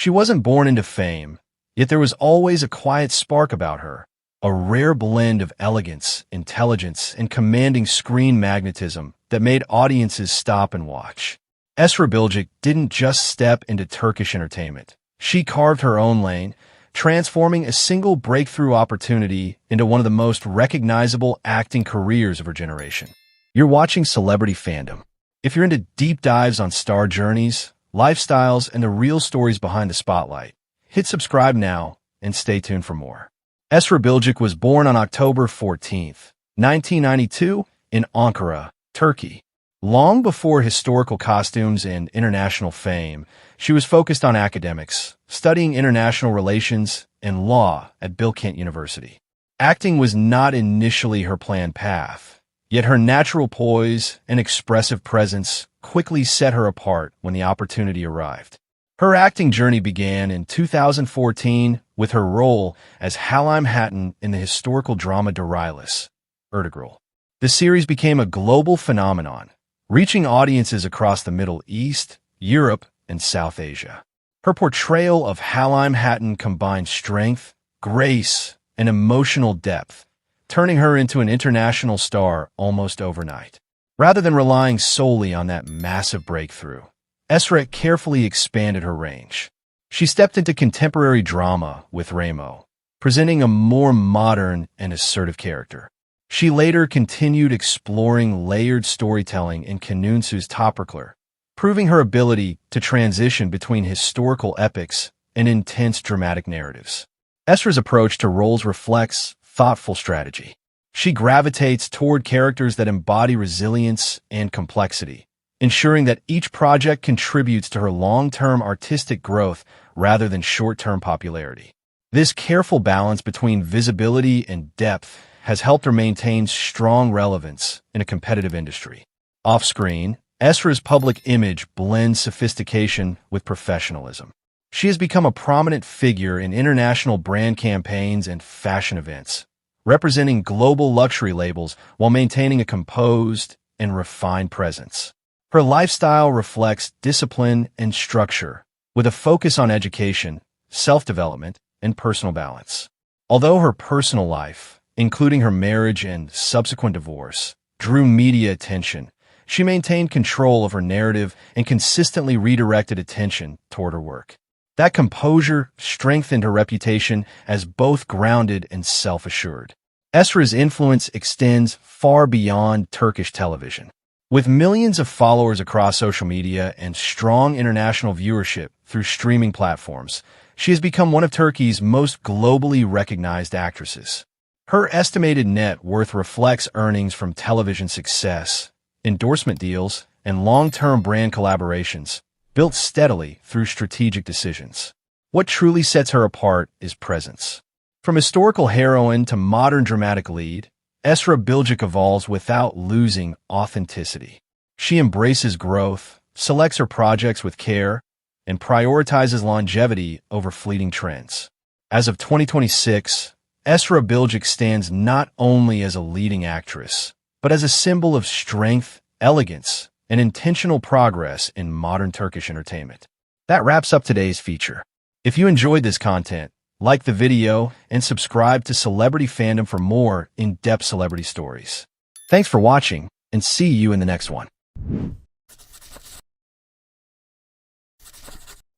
She wasn't born into fame, yet there was always a quiet spark about her, a rare blend of elegance, intelligence, and commanding screen magnetism that made audiences stop and watch. Esra Bilgic didn't just step into Turkish entertainment. She carved her own lane, transforming a single breakthrough opportunity into one of the most recognizable acting careers of her generation. You're watching Celebrity Fandom. If you're into deep dives on star journeys, lifestyles, and the real stories behind the spotlight, hit subscribe now and stay tuned for more. Esra Bilgic was born on October 14, 1992, in Ankara, Turkey. Long before historical costumes and international fame, she was focused on academics, studying international relations and law at Bilkent University. Acting was not initially her planned path, yet her natural poise and expressive presence quickly set her apart when the opportunity arrived. Her acting journey began in 2014 with her role as Halim Hatton in the historical drama Darilis, Ertugrul. The series became a global phenomenon, reaching audiences across the Middle East, Europe, and South Asia. Her portrayal of Halim Hatton combined strength, grace, and emotional depth, turning her into an international star almost overnight. Rather than relying solely on that massive breakthrough, Esra carefully expanded her range. She stepped into contemporary drama with Ramo, presenting a more modern and assertive character. She later continued exploring layered storytelling in Kanunsu's Topraklar, proving her ability to transition between historical epics and intense dramatic narratives. Esra's approach to roles reflects thoughtful strategy. She gravitates toward characters that embody resilience and complexity, ensuring that each project contributes to her long-term artistic growth rather than short-term popularity. This careful balance between visibility and depth has helped her maintain strong relevance in a competitive industry. Off-screen, Esra's public image blends sophistication with professionalism. She has become a prominent figure in international brand campaigns and fashion events, representing global luxury labels while maintaining a composed and refined presence. Her lifestyle reflects discipline and structure, with a focus on education, self-development, and personal balance. Although her personal life, including her marriage and subsequent divorce, drew media attention, she maintained control of her narrative and consistently redirected attention toward her work. That composure strengthened her reputation as both grounded and self-assured. Esra's influence extends far beyond Turkish television. With millions of followers across social media and strong international viewership through streaming platforms, she has become one of Turkey's most globally recognized actresses. Her estimated net worth reflects earnings from television success, endorsement deals, and long-term brand collaborations, built steadily through strategic decisions. What truly sets her apart is presence. From historical heroine to modern dramatic lead, Esra Bilgic evolves without losing authenticity. She embraces growth, selects her projects with care, and prioritizes longevity over fleeting trends. As of 2026, Esra Bilgic stands not only as a leading actress, but as a symbol of strength, elegance, and intentional progress in modern Turkish entertainment. That wraps up today's feature. If you enjoyed this content, like the video and subscribe to Celebrity Fandom for more in-depth celebrity stories. Thanks for watching, and see you in the next one.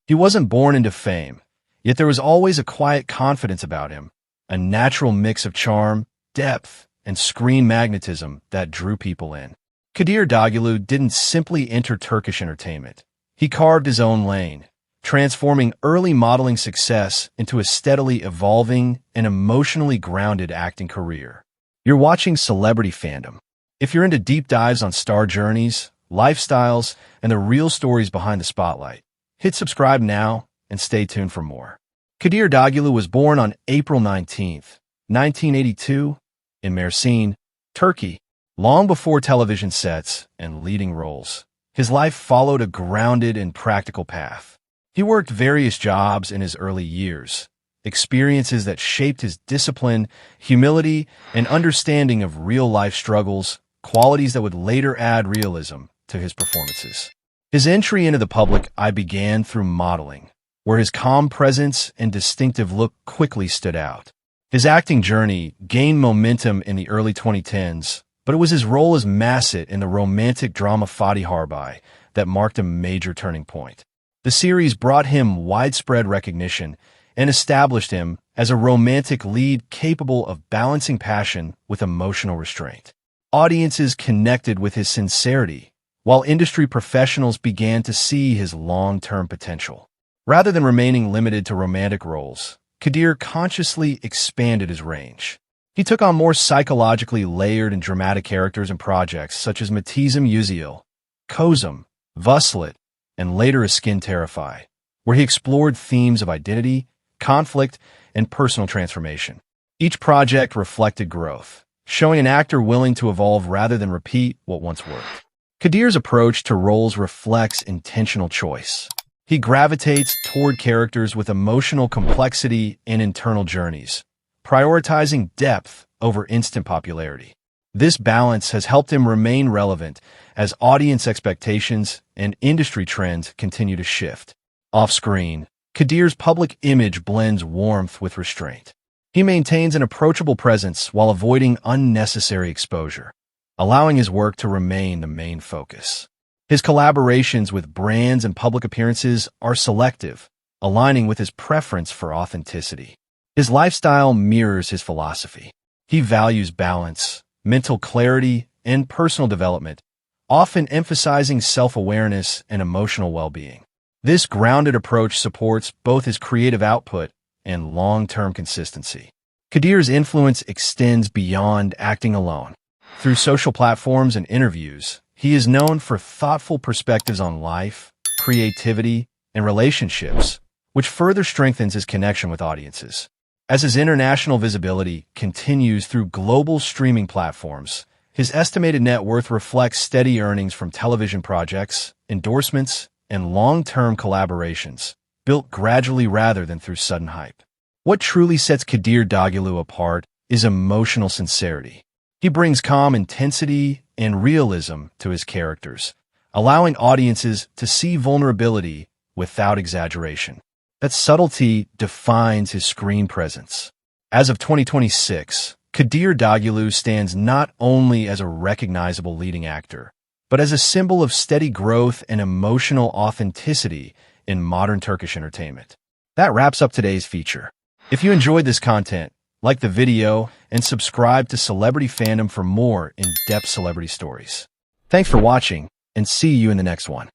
He wasn't born into fame, yet there was always a quiet confidence about him, a natural mix of charm, depth, and screen magnetism that drew people in. Kadir Dogulu didn't simply enter Turkish entertainment. He carved his own lane, transforming early modeling success into a steadily evolving and emotionally grounded acting career. You're watching Celebrity Fandom. If you're into deep dives on star journeys, lifestyles, and the real stories behind the spotlight, hit subscribe now and stay tuned for more. Kadir Dogulu was born on April 19, 1982, in Mersin, Turkey. Long before television sets and leading roles, his life followed a grounded and practical path. He worked various jobs in his early years, experiences that shaped his discipline, humility, and understanding of real-life struggles, qualities that would later add realism to his performances. His entry into the public eye began through modeling, where his calm presence and distinctive look quickly stood out. His acting journey gained momentum in the early 2010s, but it was his role as Masset in the romantic drama Fadi Harbai that marked a major turning point. The series brought him widespread recognition and established him as a romantic lead capable of balancing passion with emotional restraint. Audiences connected with his sincerity, while industry professionals began to see his long-term potential. Rather than remaining limited to romantic roles, Kadir consciously expanded his range. He took on more psychologically layered and dramatic characters in projects such as Matizim Yüzyıl, Kozum, Vuslat, and later Askin Terrify, where he explored themes of identity, conflict, and personal transformation. Each project reflected growth, showing an actor willing to evolve rather than repeat what once worked. Kadir's approach to roles reflects intentional choice. He gravitates toward characters with emotional complexity and internal journeys, prioritizing depth over instant popularity. This balance has helped him remain relevant as audience expectations and industry trends continue to shift. Off-screen, Kadir's public image blends warmth with restraint. He maintains an approachable presence while avoiding unnecessary exposure, allowing his work to remain the main focus. His collaborations with brands and public appearances are selective, aligning with his preference for authenticity. His lifestyle mirrors his philosophy. He values balance, mental clarity, and personal development, often emphasizing self-awareness and emotional well-being. This grounded approach supports both his creative output and long-term consistency. Kadir's influence extends beyond acting alone. Through social platforms and interviews, he is known for thoughtful perspectives on life, creativity, and relationships, which further strengthens his connection with audiences. As his international visibility continues through global streaming platforms, his estimated net worth reflects steady earnings from television projects, endorsements, and long-term collaborations, built gradually rather than through sudden hype. What truly sets Kadir Dogulu apart is emotional sincerity. He brings calm intensity and realism to his characters, allowing audiences to see vulnerability without exaggeration. That subtlety defines his screen presence. As of 2026, Kadir Dogulu stands not only as a recognizable leading actor, but as a symbol of steady growth and emotional authenticity in modern Turkish entertainment. That wraps up today's feature. If you enjoyed this content, like the video and subscribe to Celebrity Fandom for more in-depth celebrity stories. Thanks for watching, and see you in the next one.